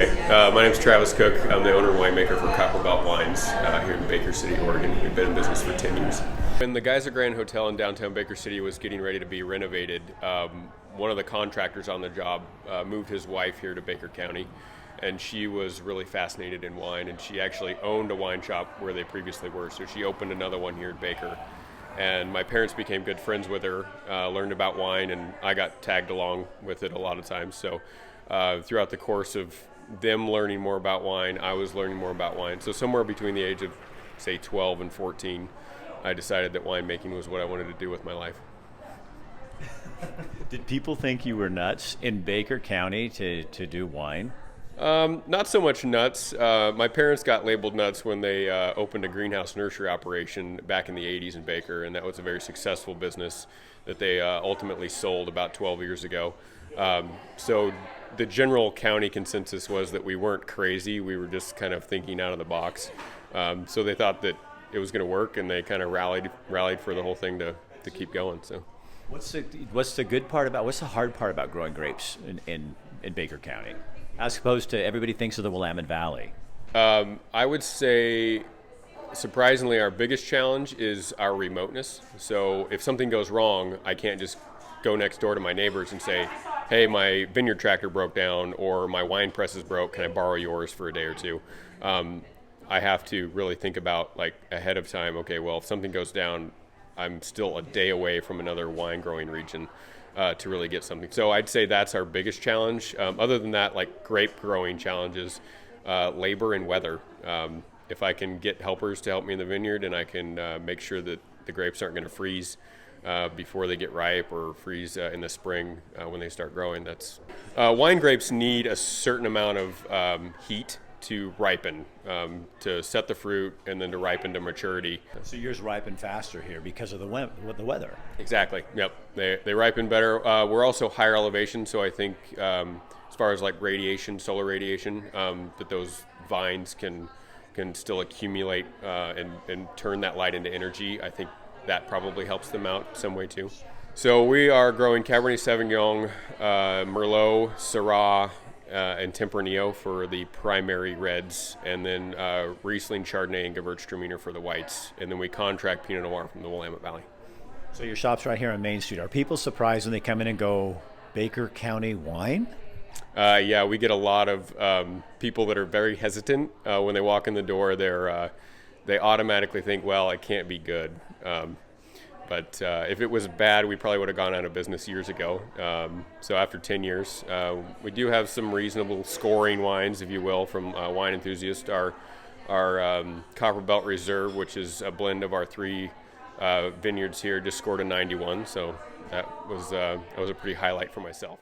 My name is Travis Cook. I'm the owner and winemaker for Copperbelt Wines here in Baker City, Oregon. We've been in business for 10 years. When the Geyser Grand Hotel in downtown Baker City was getting ready to be renovated, one of the contractors on the job moved his wife here to Baker County, and she was really fascinated in wine, and she actually owned a wine shop where they previously were, so she opened another one here in Baker. And my parents became good friends with her, learned about wine, and I got tagged along with it a lot of times. So throughout the course of them learning more about wine, I was learning more about wine. So somewhere between the age of, say, 12 and 14, I decided that winemaking was what I wanted to do with my life. Did people think you were nuts in Baker County to do wine? Not so much nuts. My parents got labeled nuts when they opened a greenhouse nursery operation back in the 80s in Baker, and that was a very successful business that they ultimately sold about 12 years ago. So the general county consensus was that we weren't crazy. We were just kind of thinking out of the box. So they thought that it was going to work, and they kind of rallied for the whole thing to keep going. So, What's the good part about? What's the hard part about growing grapes in Baker County, as opposed to everybody thinks of the Willamette Valley? I would say, surprisingly, our biggest challenge is our remoteness. So if something goes wrong, I can't just go next door to my neighbors and say, hey, my vineyard tractor broke down, or my wine press is broke, can I borrow yours for a day or two? I have to really think about, like, ahead of time, okay, well, if something goes down, I'm still a day away from another wine growing region to really get something. So I'd say that's our biggest challenge. Other than that, like grape growing challenges, labor and weather. If I can get helpers to help me in the vineyard, and I can make sure that the grapes aren't going to freeze before they get ripe, or freeze in the spring when they start growing. Wine grapes need a certain amount of heat to ripen, to set the fruit, and then to ripen to maturity. So yours ripen faster here because of the weather. Exactly. Yep. They ripen better. We're also higher elevation, so I think as far as like radiation, solar radiation, that those vines can still accumulate and turn that light into energy. I think that probably helps them out some way too. So we are growing Cabernet Sauvignon, Merlot, Syrah, and Tempranillo for the primary reds, and then Riesling, Chardonnay, and Gewürztraminer for the whites. And then we contract Pinot Noir from the Willamette Valley. So your shop's right here on Main Street. Are people surprised when they come in and go, Baker County wine? Yeah, we get a lot of people that are very hesitant when they walk in the door. They automatically think, well, it can't be good. But if it was bad, we probably would have gone out of business years ago. So after 10 years, we do have some reasonable scoring wines, if you will, from Wine Enthusiast. Our Copperbelt Reserve, which is a blend of our three vineyards here, just scored a 91. So that was a pretty highlight for myself.